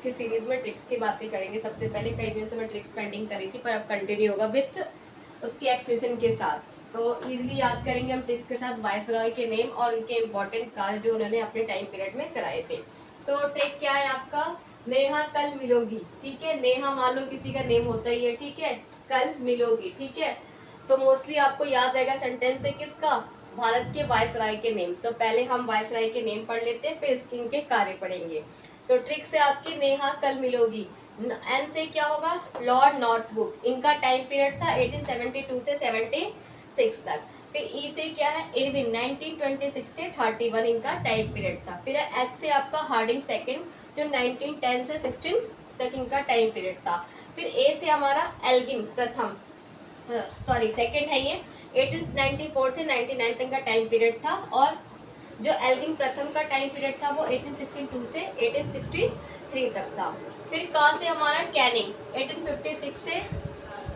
की सीरीज में ट्रिक्स की बातें करेंगे। सबसे पहले कई दिन से मैं ट्रिक्स पेंडिंग करी थी, पर अब कंटिन्यू होगा विथ उसकी एक्सप्रेशन के साथ। तो इजीली याद करेंगे हम ट्रिक्स के साथ वायसरॉय के नेम और उनके इंपॉर्टेंट कार्य जो उन्होंने अपने टाइम पीरियड में कराए थे। तो ट्रिक क्या है आपका, नेहा कल मिलोगी, ठीक है। नेहा मान लो किसी का नेम होता ही है, ठीक है, कल मिलोगी, ठीक है। तो मोस्टली आपको याद आएगा सेंटेंस है किसका, भारत के वायसराय के नेम। तो पहले हम वायसराय के नेम पढ़ लेते हैं, फिर इनके कार्य पढ़ेंगे। तो ट्रिक से आपकी नेहा कल मिलोगी। एन से क्या होगा, लॉर्ड नॉर्थब्रुक, इनका टाइम पीरियड था 1872 से 76 तक। फिर ई से क्या है, इरविन, 1926 से 31 इनका टाइम पीरियड था। फिर एच से आपका हार्डिंग सेकंड, जो 1910 से 16 तक इनका टाइम पीरियड था। फिर ए से हमारा एल्गिन प्रथम, सॉरी सेकंड है ये, 1894 से 99 तक का टाइम पीरियड था। और जो एल्गिन प्रथम का टाइम पीरियड था वो 1862 से 1863 तक था। फिर का से हमारा कैनिंग, 1856 से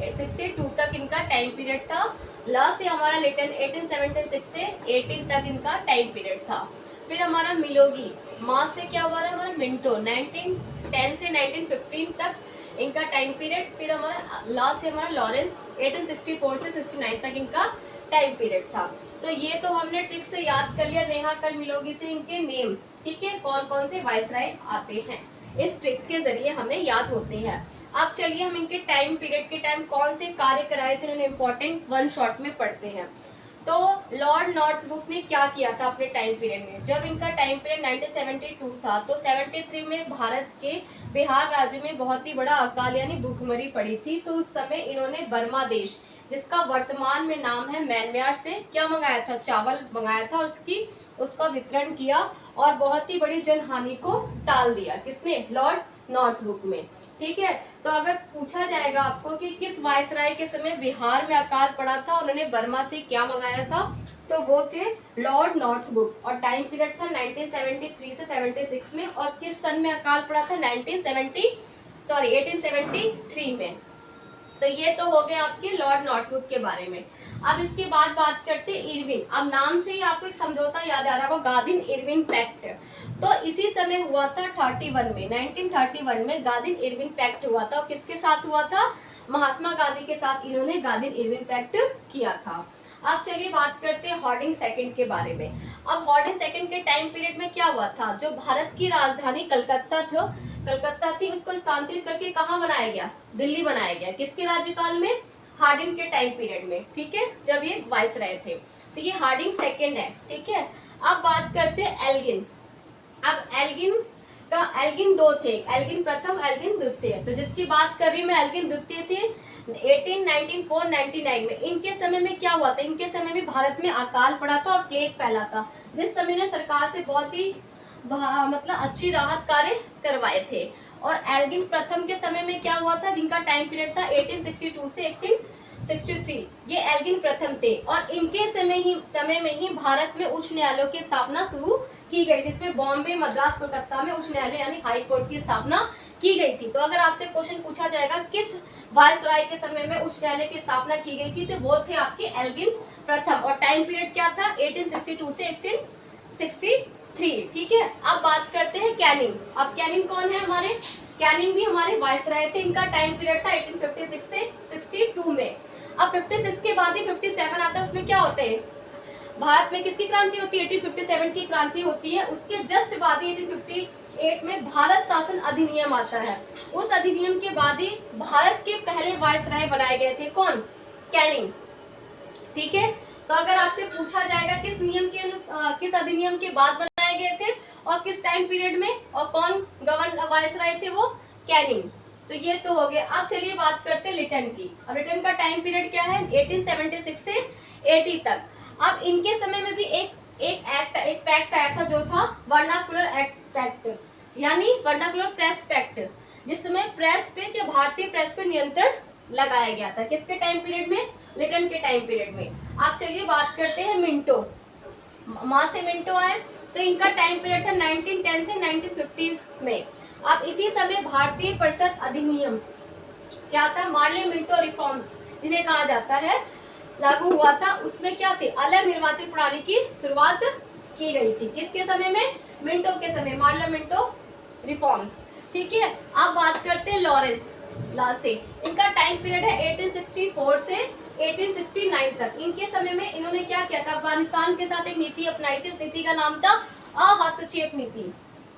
62 तक इनका टाइम पीरियड था। ला से हमारा लिटन, 1876 से 18 तक इनका टाइम पीरियड था। फिर हमारा मिलोगी, माँ से क्या हुआ हमारा मिंटो, 1910 से 1915 तक इनका टाइम पीरियड। फिर हमारा ला से हमारा लॉरेंस, 1864 से 69 तक इनका टाइम पीरियड था। तो ये तो हमने ट्रिक से याद कर लिया, नेहा कल मिलोगी से इनके नेम, ठीक है, कौन कौन से वायसराय आते हैं, इस ट्रिक के जरिए हमें याद होते हैं। अब चलिए हम इनके टाइम पीरियड के टाइम कौन से कार्य कराए थे उन्होंने इम्पोर्टेंट वन शॉट में पढ़ते हैं। तो लॉर्ड नॉर्थब्रुक ने क्या किया था अपने टाइम पीरियड में, जब इनका टाइम पीरियड 1972 था तो 73 में भारत के बिहार राज्य में बहुत ही बड़ा अकाल यानी भूखमरी पड़ी थी। तो उस समय इन्होंने बर्मा देश, जिसका वर्तमान में नाम है म्यांमार, से क्या मंगाया था, चावल मंगाया था, उसका वितरण किया और बहुत ही बड़ी जनहानि को टाल दिया। किसने, लॉर्ड नॉर्थब्रुक में, ठीक है। तो अगर पूछा जाएगा आपको कि किस वायसराय के समय बिहार में अकाल पड़ा था, उन्होंने बर्मा से क्या मंगाया था, तो वो थे लॉर्ड नॉर्थब्रुक और टाइम पीरियड था 1973 से 76 में। और किस सन में अकाल पड़ा था, 1873 में। तो ये तो हो गए आपके लॉर्ड नॉर्थब्रुक के बारे में। अब इसके बाद बात करते हैं इरविन। अब नाम से ही आपको एक समझौता याद आ रहा होगा, गादिन इरविन पैक्ट। तो इसी समय हुआ था 31 में, 1931 में गादिन इरविन पैक्ट हुआ था। और किसके साथ हुआ था, महात्मा गांधी के साथ इन्होंने गादिन इरविन पैक्ट किया था। अब चलिए बात करते हैं हार्डिंग सेकंड के बारे में। अब हार्डिंग सेकंड के टाइम पीरियड में क्या हुआ था, जो भारत की राजधानी कलकत्ता थी, उसको स्थानांतरित करके कहाँ बनाया गया, दिल्ली बनाया गया। किसके राज्यकाल में, हार्डिंग के टाइम पीरियड में, ठीक है, जब ये वायसराय थे। तो ये हार्डिंग सेकंड है, ठीक है। अब बात करते हैं एल्गिन। अब एल्गिन दो थे, एल्गिन प्रथम, एल्गिन द्वितीय। तो जिसकी बात कर रही मैं, एल्गिन द्वितीय थे 1894-99 में। इनके समय में क्या हुआ था, इनके समय में भारत में अकाल पड़ा था और प्लेग फैला था, जिस समय ने सरकार से बहुत ही मतलब अच्छी राहत कार्य करवाए थे। और एल्गिन प्रथम के समय में क्या हुआ था, जिनका टाइम पीरियड था 1862 से 1863, ये एल्गिन प्रथम थे। और इनके समय में ही भारत में उच्च न्यायालयों की स्थापना शुरू की गई, जिसमें बॉम्बे, मद्रास, कोलकाता में उच्च न्यायालय यानी हाई कोर्ट की स्थापना की गई थी। तो अगर आपसे क्वेश्चन पूछा जाएगा किस वायसराय के समय में उच्च न्यायालय की स्थापना की गई थी, तो वो थे आपके एल्गिन प्रथम। और टाइम पीरियड क्या था, 1862 से 1863, ठीक है। अब बात करते हैं कैनिंग। अब कैनिंग कौन है हमारे, कैनिंग भी हमारे वायसराय थे। इनका टाइम पीरियड था 1856 से 62 में। अब 56 के बाद ही 57 आता है, उसमें क्या होते हैं, भारत में किसकी क्रांति होती है, 1857 की क्रांति होती है। उसके जस्ट बाद ही 1858 में भारत शासन अधिनियम आता है। उस अधिनियम के बाद ही भारत के पहले वायसराय बनाए गए थे, कौन, कैनिंग, ठीक है। तो अगर आपसे पूछा जाएगा किस अधिनियम के बाद बनाए गए थे और किस टाइम पीरियड में और कौन वायसराय थे, वो कैनिंग। तो ये तो हो गया। अब चलिए बात करते हैं लिटन की। अब लिटन का टाइम पीरियड क्या है, 1876 से 80 तक। अब इनके समय में भी एक पैक्ट आया था, जो था वर्नाकुलर पैक्ट, यानी वर्नाकुलर प्रेस पैक्ट, जिस समय प्रेस पे क्या, भारतीय प्रेस पे नियंत्रण लगाया गया था। किसके टाइम पीरियड में, लिटन के टाइम पीरियड में। आप चलिए बात करते हैं मिंटो। माँ से मिंटो आए, तो इनका टाइम पीरियड था 1910 से 1950 में। अब इसी समय भारतीय परिषद अधिनियम क्या था, मार्ले मिंटो रिफॉर्म्स जिन्हें कहा जाता है, लागू हुआ था। उसमें क्या थे, अलग निर्वाचन प्रणाली की शुरुआत की गई थी। किसके समय में, मिंटो के समय, मार्ले मिंटो रिफॉर्म्स, ठीक है, अब बात करते हैं लॉरेंस लास्ट से। इनका टाइम पीरियड है 1864 से 1869 तक। इनके समय में इन्होंने क्या किया था, अफगानिस्तान के साथ एक नीति अपनाई थी। उस नीति का नाम था अहस्तक्षेप नीति।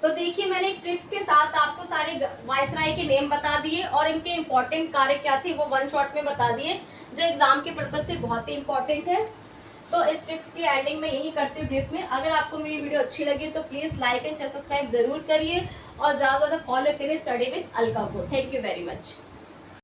तो देखिए मैंने ट्रिक्स के साथ आपको सारे वायसराय के नेम बता दिए और इनके इंपॉर्टेंट कार्य क्या थे वो वन शॉट में बता दिए, जो एग्जाम के पर्पज से बहुत ही इंपॉर्टेंट है। तो इस ट्रिक्स की एंडिंग में यही करती हूँ ब्रीफ में। अगर आपको मेरी वीडियो अच्छी लगी तो please like and share subscribe जरूर करिए और ज्यादा से ज्यादा फॉलो करिए स्टडी विद अलका को। Thank you very much.